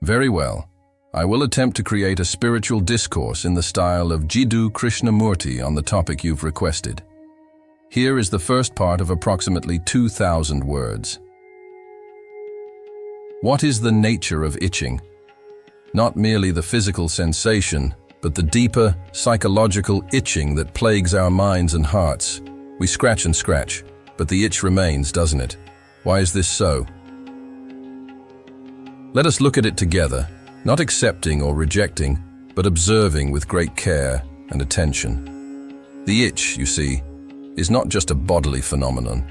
Very well. I will attempt to create a spiritual discourse in the style of Jiddu Krishnamurti on the topic you've requested. Here is the first part of approximately 2,000 words. What is the nature of itching? Not merely the physical sensation, but the deeper, psychological itching that plagues our minds and hearts. We scratch and scratch, but the itch remains, doesn't it? Why is this so? Let us look at it together, not accepting or rejecting, but observing with great care and attention. The itch, you see, is not just a bodily phenomenon.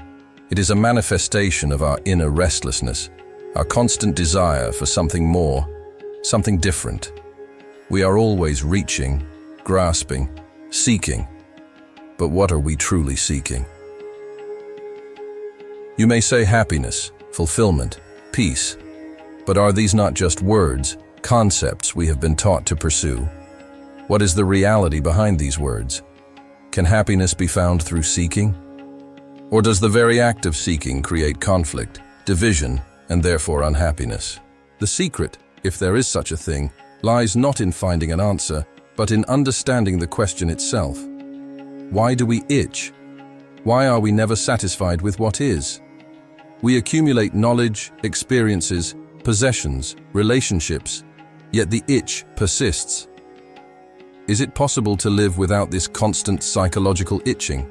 It is a manifestation of our inner restlessness, our constant desire for something more, something different. We are always reaching, grasping, seeking. But what are we truly seeking? You may say happiness, fulfillment, peace, but are these not just words, concepts we have been taught to pursue? What is the reality behind these words? Can happiness be found through seeking? Or does the very act of seeking create conflict, division, and therefore unhappiness? The secret, if there is such a thing, lies not in finding an answer, but in understanding the question itself. Why do we itch? Why are we never satisfied with what is? We accumulate knowledge, experiences, possessions, relationships, yet the itch persists. Is it possible to live without this constant psychological itching?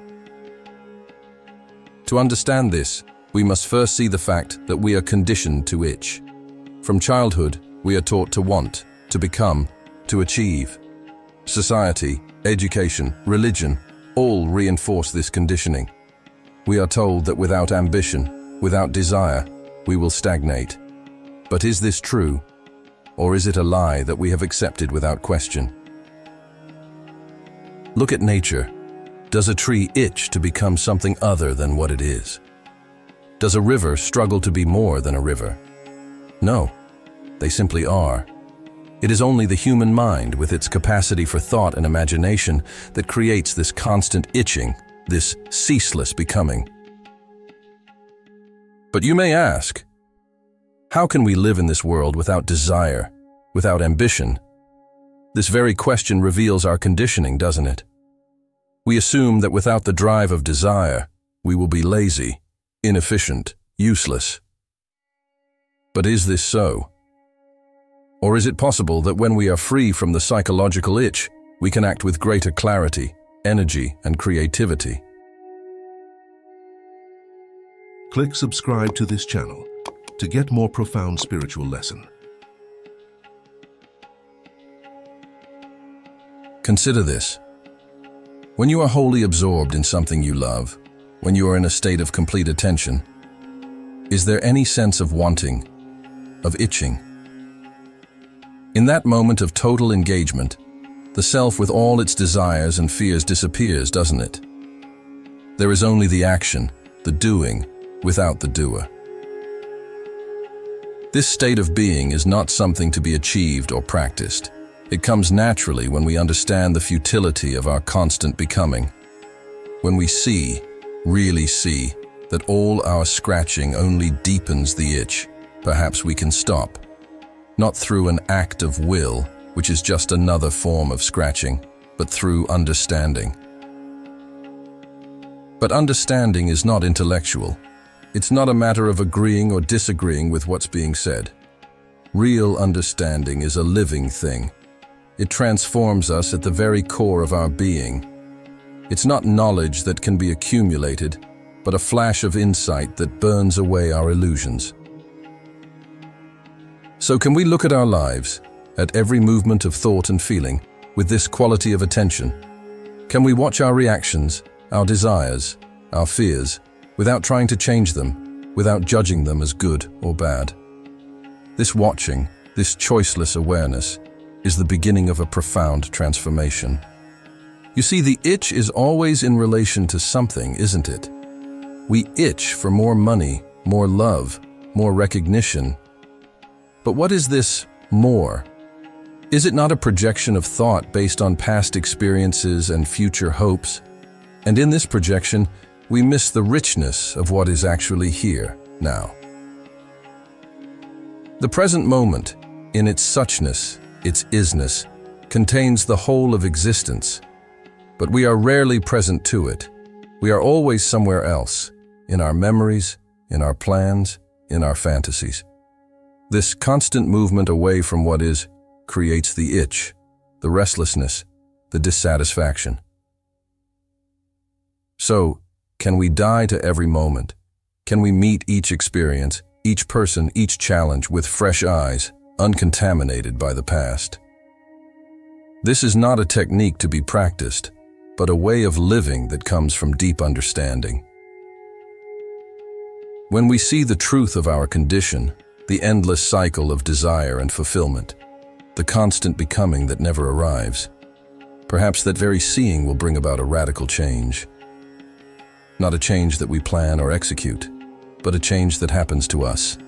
To understand this, we must first see the fact that we are conditioned to itch. From childhood, we are taught to want, to become, to achieve. Society, education, religion, all reinforce this conditioning. We are told that without ambition, without desire, we will stagnate. But is this true? Or is it a lie that we have accepted without question? Look at nature. Does a tree itch to become something other than what it is? Does a river struggle to be more than a river? No, they simply are. It is only the human mind, with its capacity for thought and imagination, that creates this constant itching, this ceaseless becoming. But you may ask, how can we live in this world without desire, without ambition? This very question reveals our conditioning, doesn't it? We assume that without the drive of desire, we will be lazy, inefficient, useless. But is this so? Or is it possible that when we are free from the psychological itch, we can act with greater clarity, energy, and creativity? Click subscribe to this channel to get more profound spiritual lesson. Consider this. When you are wholly absorbed in something you love, when you are in a state of complete attention, is there any sense of wanting, of itching? In that moment of total engagement, the self with all its desires and fears disappears, doesn't it? There is only the action, the doing, without the doer. This state of being is not something to be achieved or practiced. It comes naturally when we understand the futility of our constant becoming. When we see, really see, that all our scratching only deepens the itch, perhaps we can stop. Not through an act of will, which is just another form of scratching, but through understanding. But understanding is not intellectual. It's not a matter of agreeing or disagreeing with what's being said. Real understanding is a living thing. It transforms us at the very core of our being. It's not knowledge that can be accumulated, but a flash of insight that burns away our illusions. So can we look at our lives, at every movement of thought and feeling, with this quality of attention? Can we watch our reactions, our desires, our fears, without trying to change them, without judging them as good or bad? This watching, this choiceless awareness, is the beginning of a profound transformation. You see, the itch is always in relation to something, isn't it? We itch for more money, more love, more recognition. But what is this more? Is it not a projection of thought based on past experiences and future hopes? And in this projection, we miss the richness of what is actually here, now. The present moment, in its suchness, its isness, contains the whole of existence. But we are rarely present to it. We are always somewhere else, in our memories, in our plans, in our fantasies. This constant movement away from what is creates the itch, the restlessness, the dissatisfaction. So, can we die to every moment? Can we meet each experience, each person, each challenge with fresh eyes, uncontaminated by the past? This is not a technique to be practiced, but a way of living that comes from deep understanding. When we see the truth of our condition, the endless cycle of desire and fulfillment, the constant becoming that never arrives, perhaps that very seeing will bring about a radical change. Not a change that we plan or execute, but a change that happens to us,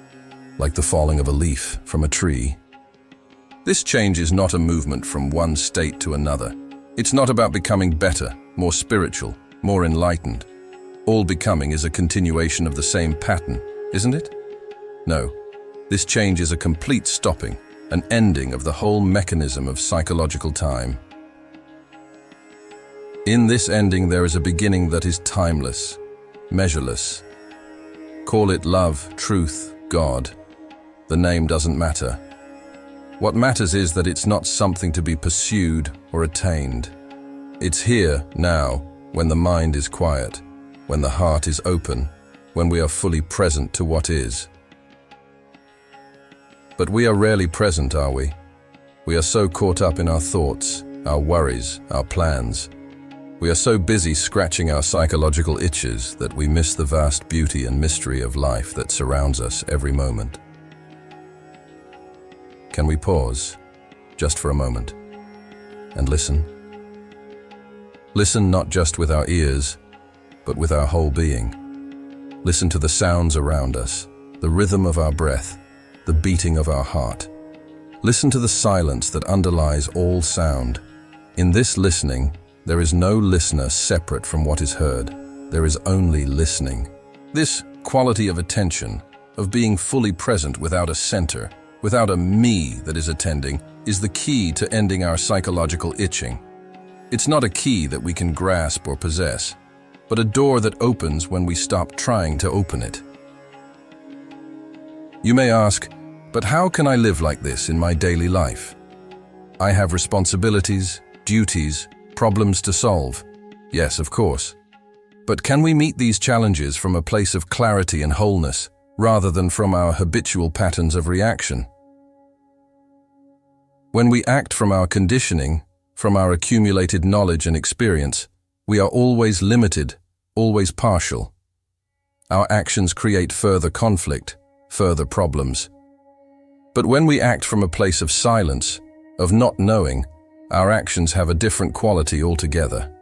like the falling of a leaf from a tree. This change is not a movement from one state to another. It's not about becoming better, more spiritual, more enlightened. All becoming is a continuation of the same pattern, isn't it? No, this change is a complete stopping, an ending of the whole mechanism of psychological time. In this ending there is a beginning that is timeless, measureless. Call it love, truth, God. The name doesn't matter. What matters is that it's not something to be pursued or attained. It's here, now, when the mind is quiet, when the heart is open, when we are fully present to what is. But we are rarely present, are we? We are so caught up in our thoughts, our worries, our plans. We are so busy scratching our psychological itches that we miss the vast beauty and mystery of life that surrounds us every moment. Can we pause, just for a moment, and listen? Listen not just with our ears, but with our whole being. Listen to the sounds around us, the rhythm of our breath, the beating of our heart. Listen to the silence that underlies all sound. In this listening, there is no listener separate from what is heard. There is only listening. This quality of attention, of being fully present without a center, without a me that is attending, is the key to ending our psychological itching. It's not a key that we can grasp or possess, but a door that opens when we stop trying to open it. You may ask, but how can I live like this in my daily life? I have responsibilities, duties, problems to solve. Yes, of course. But can we meet these challenges from a place of clarity and wholeness, rather than from our habitual patterns of reaction? When we act from our conditioning, from our accumulated knowledge and experience, we are always limited, always partial. Our actions create further conflict, further problems. But when we act from a place of silence, of not knowing, our actions have a different quality altogether.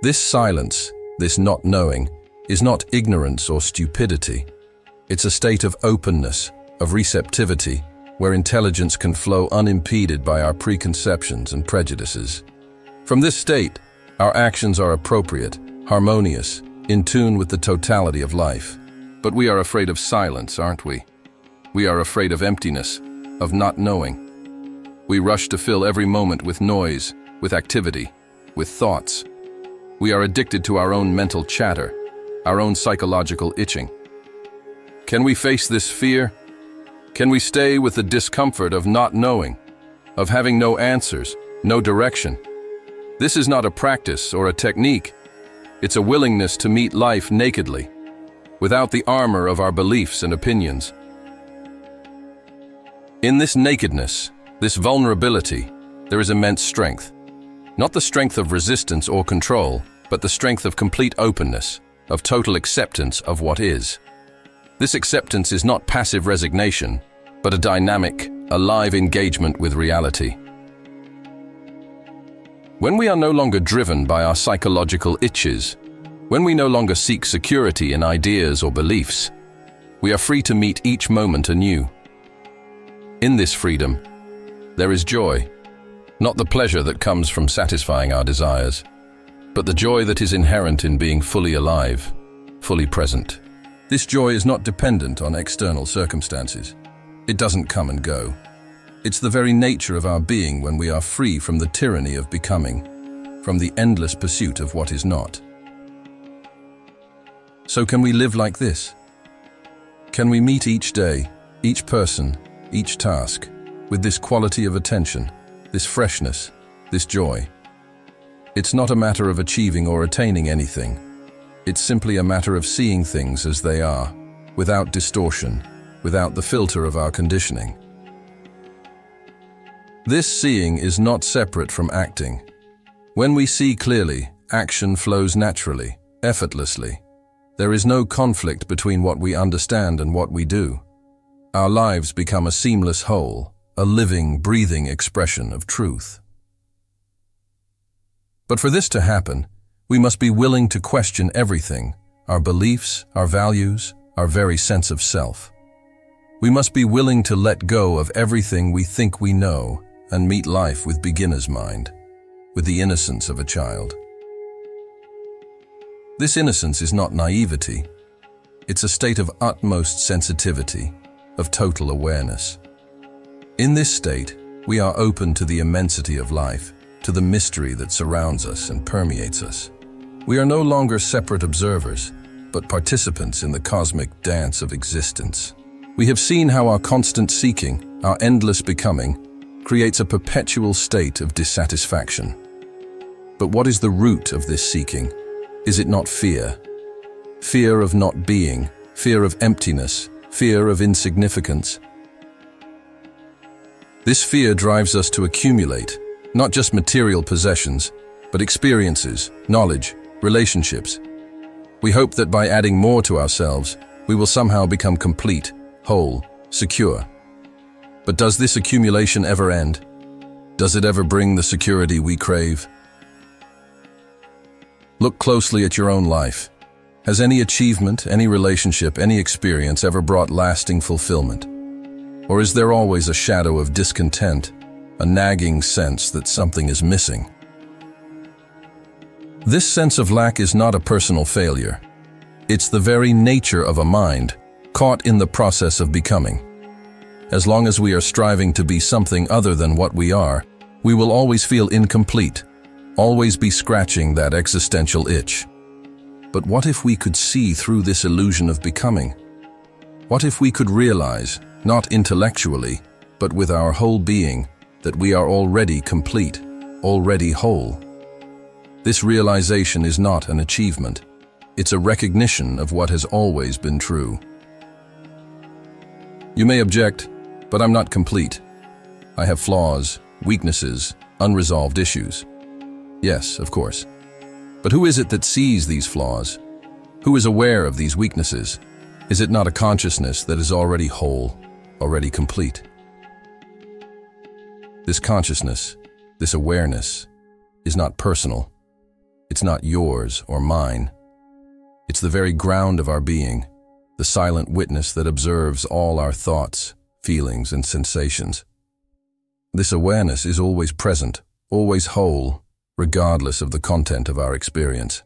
This silence, this not knowing, is not ignorance or stupidity. It's a state of openness, of receptivity, where intelligence can flow unimpeded by our preconceptions and prejudices. From this state, our actions are appropriate, harmonious, in tune with the totality of life. But we are afraid of silence, aren't we? We are afraid of emptiness, of not knowing. We rush to fill every moment with noise, with activity, with thoughts. We are addicted to our own mental chatter, our own psychological itching. Can we face this fear? Can we stay with the discomfort of not knowing, of having no answers, no direction? This is not a practice or a technique. It's a willingness to meet life nakedly, without the armor of our beliefs and opinions. In this nakedness, this vulnerability, there is immense strength. Not the strength of resistance or control, but the strength of complete openness, of total acceptance of what is. This acceptance is not passive resignation, but a dynamic, alive engagement with reality. When we are no longer driven by our psychological itches, when we no longer seek security in ideas or beliefs, we are free to meet each moment anew. In this freedom, there is joy, not the pleasure that comes from satisfying our desires, but the joy that is inherent in being fully alive, fully present. This joy is not dependent on external circumstances. It doesn't come and go. It's the very nature of our being when we are free from the tyranny of becoming, from the endless pursuit of what is not. So can we live like this? Can we meet each day, each person, each task, with this quality of attention, this freshness, this joy? It's not a matter of achieving or attaining anything. It's simply a matter of seeing things as they are, without distortion, without the filter of our conditioning. This seeing is not separate from acting. When we see clearly, action flows naturally, effortlessly. There is no conflict between what we understand and what we do. Our lives become a seamless whole, a living, breathing expression of truth. But for this to happen, we must be willing to question everything, our beliefs, our values, our very sense of self. We must be willing to let go of everything we think we know and meet life with beginner's mind, with the innocence of a child. This innocence is not naivety. It's a state of utmost sensitivity, of total awareness. In this state, we are open to the immensity of life, to the mystery that surrounds us and permeates us. We are no longer separate observers, but participants in the cosmic dance of existence. We have seen how our constant seeking, our endless becoming, creates a perpetual state of dissatisfaction. But what is the root of this seeking? Is it not fear? Fear of not being, fear of emptiness, fear of insignificance. This fear drives us to accumulate, not just material possessions, but experiences, knowledge, relationships. We hope that by adding more to ourselves, we will somehow become complete, whole, secure. But does this accumulation ever end? Does it ever bring the security we crave? Look closely at your own life. Has any achievement, any relationship, any experience ever brought lasting fulfillment? Or is there always a shadow of discontent, a nagging sense that something is missing? This sense of lack is not a personal failure. It's the very nature of a mind, caught in the process of becoming. As long as we are striving to be something other than what we are, we will always feel incomplete, always be scratching that existential itch. But what if we could see through this illusion of becoming? What if we could realize, not intellectually, but with our whole being, that we are already complete, already whole? This realization is not an achievement. It's a recognition of what has always been true. You may object, but I'm not complete. I have flaws, weaknesses, unresolved issues. Yes, of course. But who is it that sees these flaws? Who is aware of these weaknesses? Is it not a consciousness that is already whole, already complete? This consciousness, this awareness, is not personal. It's not yours or mine. It's the very ground of our being, the silent witness that observes all our thoughts, feelings, and sensations. This awareness is always present, always whole, regardless of the content of our experience.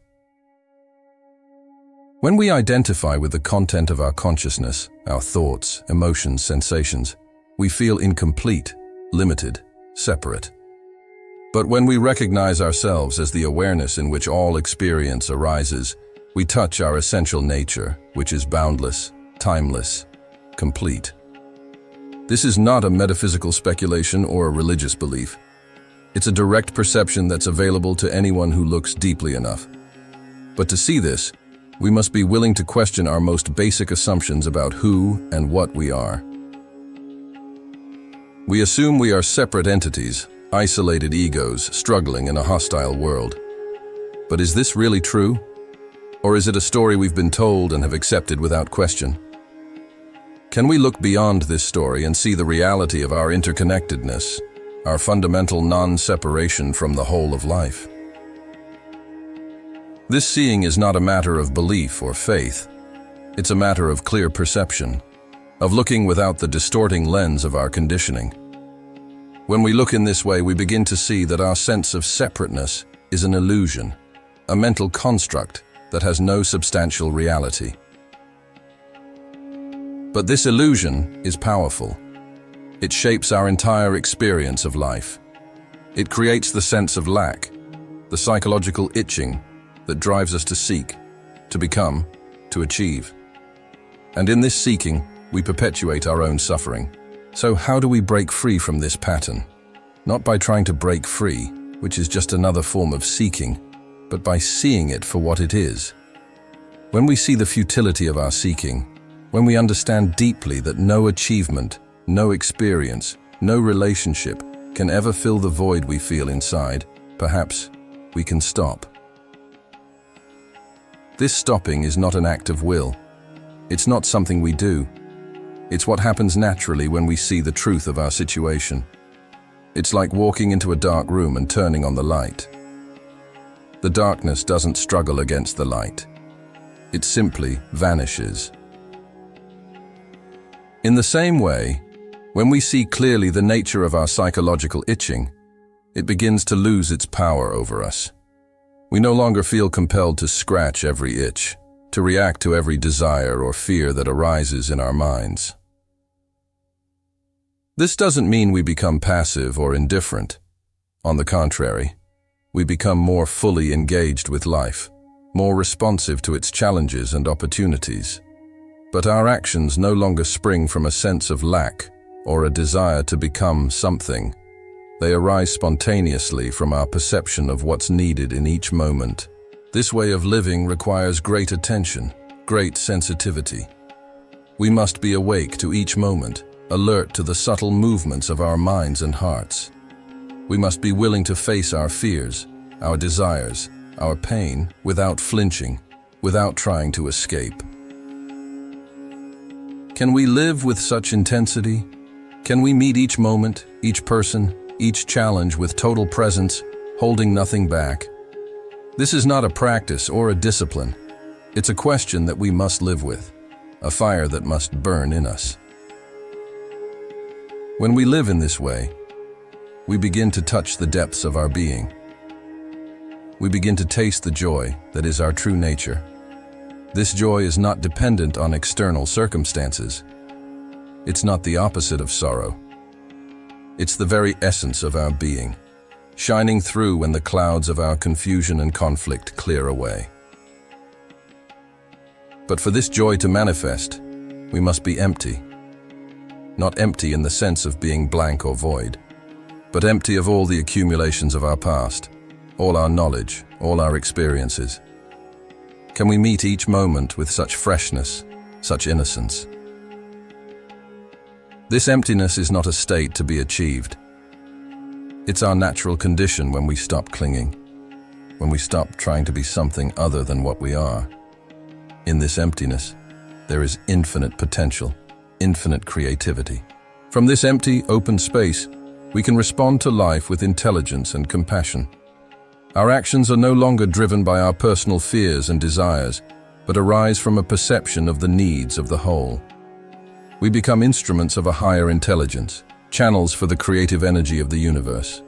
When we identify with the content of our consciousness, our thoughts, emotions, sensations, we feel incomplete, limited, separate. But when we recognize ourselves as the awareness in which all experience arises, we touch our essential nature, which is boundless, timeless, complete. This is not a metaphysical speculation or a religious belief. It's a direct perception that's available to anyone who looks deeply enough. But to see this, we must be willing to question our most basic assumptions about who and what we are. We assume we are separate entities, isolated egos struggling in a hostile world. But is this really true? Or is it a story we've been told and have accepted without question? Can we look beyond this story and see the reality of our interconnectedness, our fundamental non-separation from the whole of life? This seeing is not a matter of belief or faith. It's a matter of clear perception, of looking without the distorting lens of our conditioning. When we look in this way, we begin to see that our sense of separateness is an illusion, a mental construct that has no substantial reality. But this illusion is powerful. It shapes our entire experience of life. It creates the sense of lack, the psychological itching that drives us to seek, to become, to achieve. And in this seeking, we perpetuate our own suffering. So how do we break free from this pattern? Not by trying to break free, which is just another form of seeking, but by seeing it for what it is. When we see the futility of our seeking, when we understand deeply that no achievement, no experience, no relationship can ever fill the void we feel inside, perhaps we can stop. This stopping is not an act of will. It's not something we do. It's what happens naturally when we see the truth of our situation. It's like walking into a dark room and turning on the light. The darkness doesn't struggle against the light. It simply vanishes. In the same way, when we see clearly the nature of our psychological itching, it begins to lose its power over us. We no longer feel compelled to scratch every itch, to react to every desire or fear that arises in our minds. This doesn't mean we become passive or indifferent. On the contrary, we become more fully engaged with life, more responsive to its challenges and opportunities. But our actions no longer spring from a sense of lack or a desire to become something. They arise spontaneously from our perception of what's needed in each moment. This way of living requires great attention, great sensitivity. We must be awake to each moment, alert to the subtle movements of our minds and hearts. We must be willing to face our fears, our desires, our pain without flinching, without trying to escape. Can we live with such intensity? Can we meet each moment, each person, each challenge with total presence, holding nothing back? This is not a practice or a discipline. It's a question that we must live with, a fire that must burn in us. When we live in this way, we begin to touch the depths of our being. We begin to taste the joy that is our true nature. This joy is not dependent on external circumstances. It's not the opposite of sorrow. It's the very essence of our being, shining through when the clouds of our confusion and conflict clear away. But for this joy to manifest, we must be empty. Not empty in the sense of being blank or void, but empty of all the accumulations of our past, all our knowledge, all our experiences. Can we meet each moment with such freshness, such innocence? This emptiness is not a state to be achieved. It's our natural condition when we stop clinging, when we stop trying to be something other than what we are. In this emptiness, there is infinite potential, infinite creativity. From this empty, open space, we can respond to life with intelligence and compassion. Our actions are no longer driven by our personal fears and desires, but arise from a perception of the needs of the whole. We become instruments of a higher intelligence, channels for the creative energy of the universe.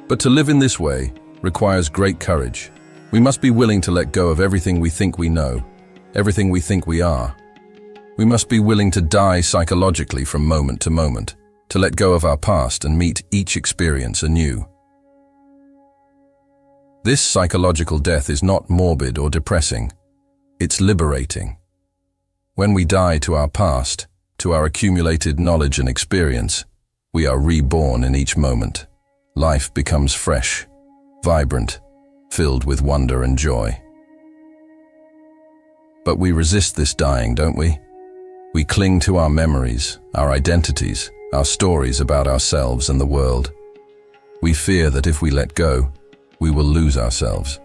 But to live in this way requires great courage. We must be willing to let go of everything we think we know, everything we think we are. We must be willing to die psychologically from moment to moment, to let go of our past and meet each experience anew. This psychological death is not morbid or depressing. It's liberating. When we die to our past, to our accumulated knowledge and experience, we are reborn in each moment. Life becomes fresh, vibrant, filled with wonder and joy. But we resist this dying, don't we? We cling to our memories, our identities, our stories about ourselves and the world. We fear that if we let go, we will lose ourselves.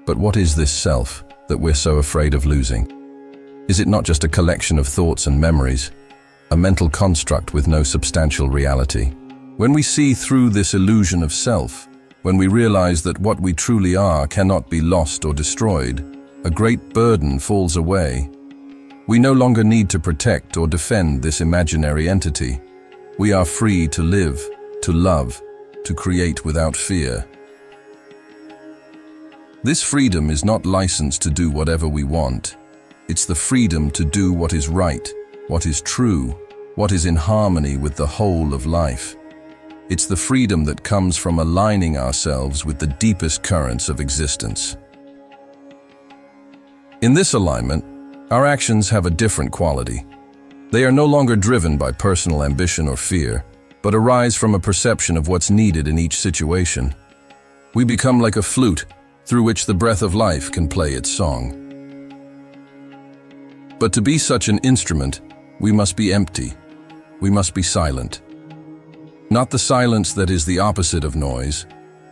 But what is this self that we're so afraid of losing? Is it not just a collection of thoughts and memories, a mental construct with no substantial reality? When we see through this illusion of self, when we realize that what we truly are cannot be lost or destroyed, a great burden falls away. We no longer need to protect or defend this imaginary entity. We are free to live, to love, to create without fear. This freedom is not license to do whatever we want. It's the freedom to do what is right, what is true, what is in harmony with the whole of life. It's the freedom that comes from aligning ourselves with the deepest currents of existence. In this alignment, our actions have a different quality. They are no longer driven by personal ambition or fear, but arise from a perception of what's needed in each situation. We become like a flute through which the breath of life can play its song. But to be such an instrument, we must be empty. We must be silent. Not the silence that is the opposite of noise,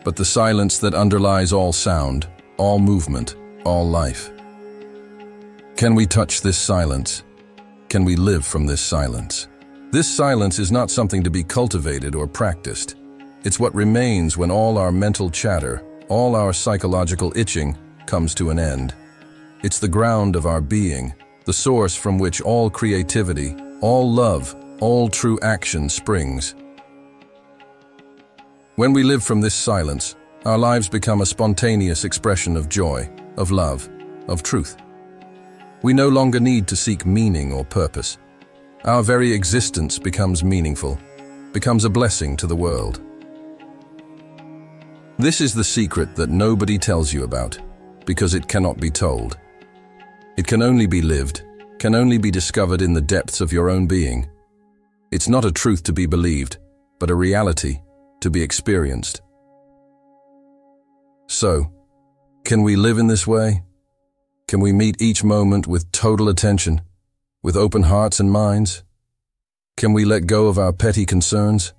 but the silence that underlies all sound, all movement, all life. Can we touch this silence? Can we live from this silence? This silence is not something to be cultivated or practiced. It's what remains when all our mental chatter, all our psychological itching, comes to an end. It's the ground of our being, the source from which all creativity, all love, all true action springs. When we live from this silence, our lives become a spontaneous expression of joy, of love, of truth. We no longer need to seek meaning or purpose. Our very existence becomes meaningful, becomes a blessing to the world. This is the secret that nobody tells you about, because it cannot be told. It can only be lived, can only be discovered in the depths of your own being. It's not a truth to be believed, but a reality to be experienced. So, can we live in this way? Can we meet each moment with total attention, with open hearts and minds? Can we let go of our petty concerns,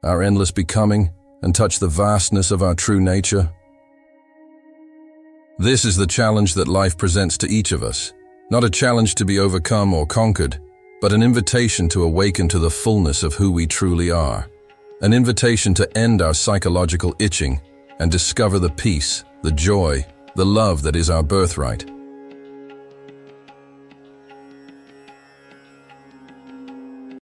our endless becoming, and touch the vastness of our true nature? This is the challenge that life presents to each of us, not a challenge to be overcome or conquered, but an invitation to awaken to the fullness of who we truly are, an invitation to end our psychological itching and discover the peace, the joy, the love that is our birthright.